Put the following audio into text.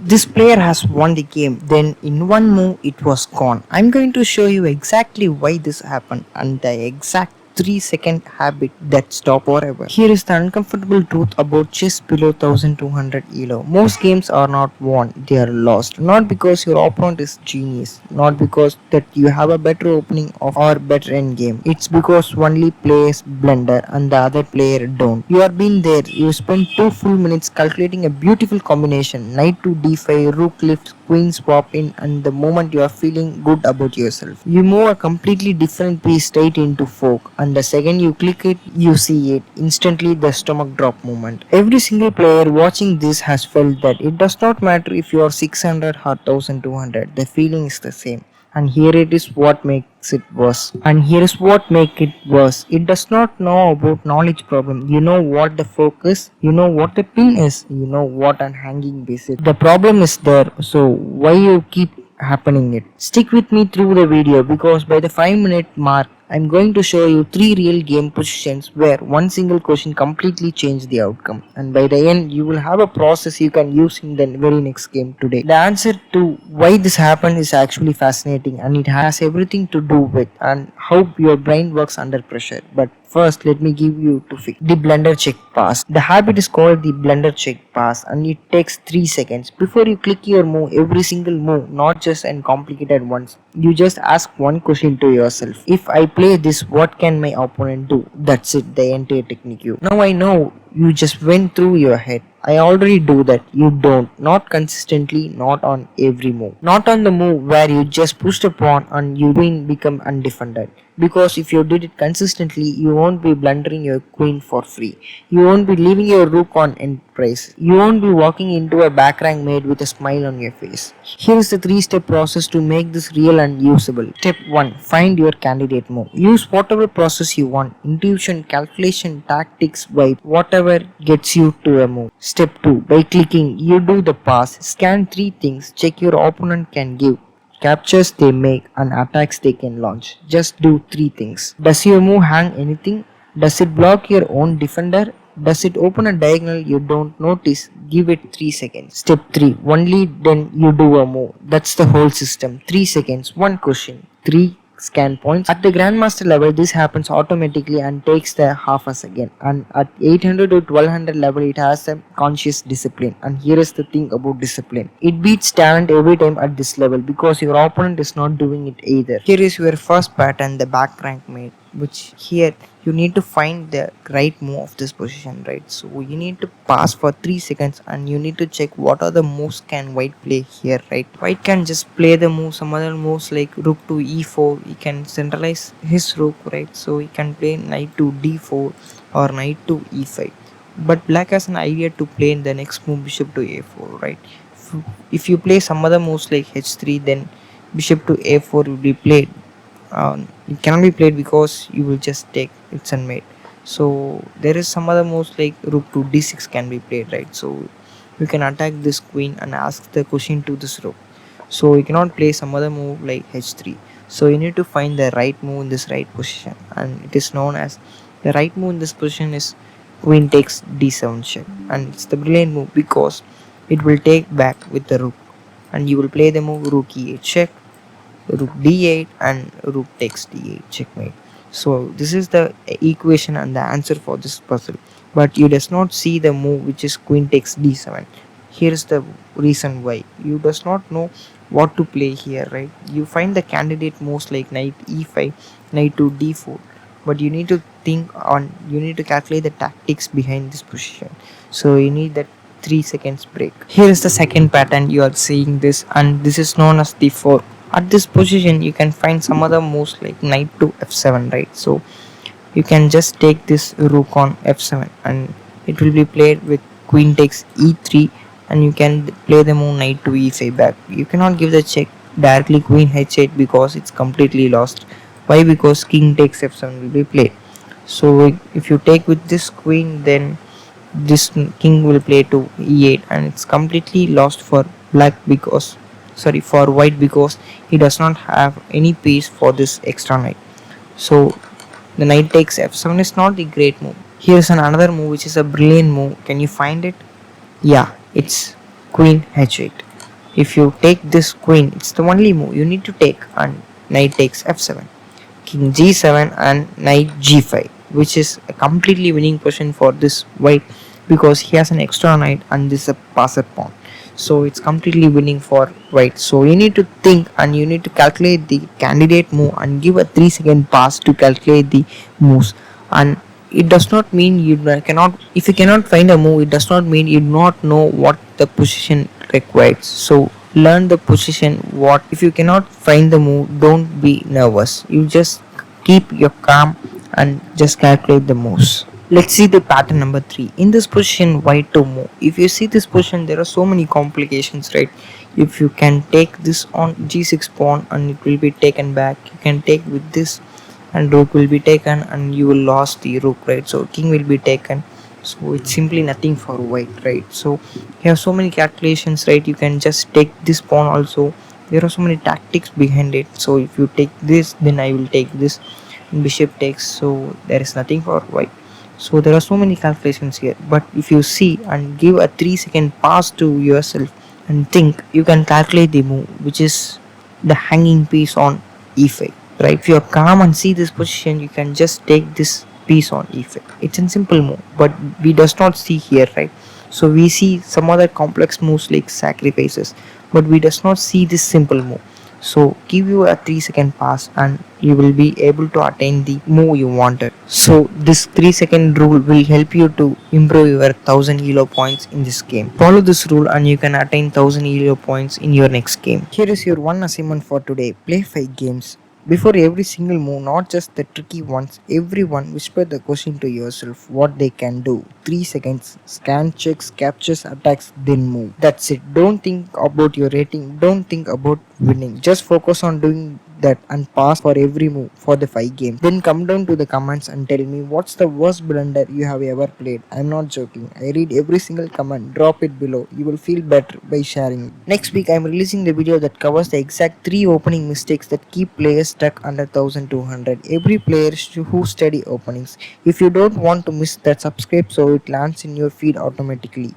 This player has won the game, then in one move it was gone. I'm going to show you exactly why this happened and the exact 3-second habit that stop forever. Here is the uncomfortable truth about chess below 1200 elo. Most games are not won, they are lost. Not because your opponent is genius, not because that you have a better opening of or better end game. It's because only players blunder and the other player don't. You are been there, you spend 2 full minutes calculating a beautiful combination, knight to d5, rook lift, queen swap in, and the moment you are feeling good about yourself, you move a completely different piece straight into fork, and the second you click it, you see it. Instantly the stomach drop moment. Every single player watching this has felt that. It does not matter if you are 600 or 1200, the feeling is the same. And here it is what makes it worse. And here is what make it worse. It does not know about knowledge problem. You know what the focus, you know what the pin is, you know what an hanging base is. The problem is there, so why you keep happening it? Stick with me through the video because by the 5 minute mark I'm going to show you 3 real game positions where one single question completely changed the outcome, and by the end you will have a process you can use in the very next game today. The answer to why this happened is actually fascinating, and it has everything to do with and how your brain works under pressure. But first, let me give you to fix the blunder check pass. The habit is called the blunder check pass, and it takes 3 seconds before you click your move. Every single move, not just and complicated ones. You just ask one question to yourself: if I play this, what can my opponent do? That's it. The entire technique. Now I know you just went through your head. I already do that. You don't. Not consistently, not on every move. Not on the move where you just pushed a pawn and you queen become undefended. Because if you did it consistently, you won't be blundering your queen for free. You won't be leaving your rook on end price. You won't be walking into a back rank made with a smile on your face. Here is the 3-step process to make this real and usable. Step 1. Find your candidate move. Use whatever process you want. Intuition, calculation, tactics, vibe, whatever gets you to a move. Step 2. By clicking, you do the pass. Scan 3 things. Check your opponent can give, captures they make, and attacks they can launch. Just do 3 things. Does your move hang anything? Does it block your own defender? Does it open a diagonal you don't notice? Give it 3 seconds. Step 3. Only then you do a move. That's the whole system. 3 seconds, 1 question, 3 scan points. At the grandmaster level, this happens automatically and takes the half a second. And at 800 to 1200 level, it has a conscious discipline. And here is the thing about discipline: it beats talent every time at this level because your opponent is not doing it either. Here is your first pattern, the back rank made, which here you need to find the right move of this position, right? So you need to pass for 3 seconds and you need to check what are the moves can white play here, right? White can just play the move, some other moves like rook to e4. He can centralize his rook, right? So he can play knight to d4 or knight to e5, but black has an idea to play in the next move bishop to a4, right? If you play some other moves like h3, then bishop to a4 will be played. It cannot be played because you will just take it's unmade. So there is some other moves like rook to d6 can be played, right? So you can attack this queen and ask the question to this rook. So you cannot play some other move like h3. So you need to find the right move in this right position, and it is known as the right move in this position is queen takes d7 check, and it's the brilliant move because it will take back with the rook, and you will play the move rook e8 check, rook d8, and rook takes d8 checkmate. So this is the equation and the answer for this puzzle, but you does not see the move which is queen takes d7. Here is the reason why you does not know what to play here, right? You find the candidate moves like knight e5, knight to d4, but you need to think on, you need to calculate the tactics behind this position. So you need that 3 seconds break. Here is the second pattern you are seeing this, and this is known as the fork. At this position you can find some other moves like knight to f7, right? So you can just take this rook on f7 and it will be played with queen takes e3, and you can play the move knight to e5 back. You cannot give the check directly queen h8 because it's completely lost. Why? Because king takes f7 will be played. So if you take with this queen, then this king will play to e8 and it's completely lost for black because, sorry, for white, because he does not have any piece for this extra knight. So the knight takes f7 is not the great move. Here's another move which is a brilliant move. Can you find it? Yeah, it's queen h8. If you take this queen, it's the only move you need to take, and knight takes f7, king g7, and knight g5, which is a completely winning position for this white because he has an extra knight and this is a passer pawn. So it's completely winning for white. So you need to think and you need to calculate the candidate move and give a 3-second pass to calculate the moves. And it does not mean you cannot, if you cannot find a move, it does not mean you do not know what the position requires. So learn the position. What if you cannot find the move, don't be nervous, you just keep your calm and just calculate the moves. Let's see the pattern number 3. In this position, white to move. If you see this position, there are so many complications, right? If you can take this on g6 pawn and it will be taken back, you can take with this and rook will be taken and you will lost the rook, right? So king will be taken. So it's simply nothing for white, right? So you have so many calculations, right? You can just take this pawn also. There are so many tactics behind it. So if you take this, then I will take this, and bishop takes, so there is nothing for white. So there are so many calculations here, but if you see and give a 3-second pass to yourself and think, you can calculate the move, which is the hanging piece on e5, right? If you are calm and see this position, you can just take this piece on e5. It's a simple move, but we does not see here, right? So we see some other complex moves like sacrifices, but we does not see this simple move. So give you a 3-second pass and you will be able to attain the move you wanted. So this 3-second rule will help you to improve your 1000 elo points in this game. Follow this rule and you can attain 1000 elo points in your next game. Here is your one assignment for today. Play 5 games. Before every single move, not just the tricky ones, everyone whisper the question to yourself what they can do. 3 seconds, scan, checks, captures, attacks, then move. That's it. Don't think about your rating, don't think about winning. Just focus on doing that and pass for every move for the 5 games. Then come down to the comments and tell me what's the worst blunder you have ever played. I'm not joking. I read every single comment. Drop it below. You will feel better by sharing it. Next week I'm releasing the video that covers the exact 3 opening mistakes that keep players stuck under 1200. Every player who study openings. If you don't want to miss that, subscribe so it lands in your feed automatically.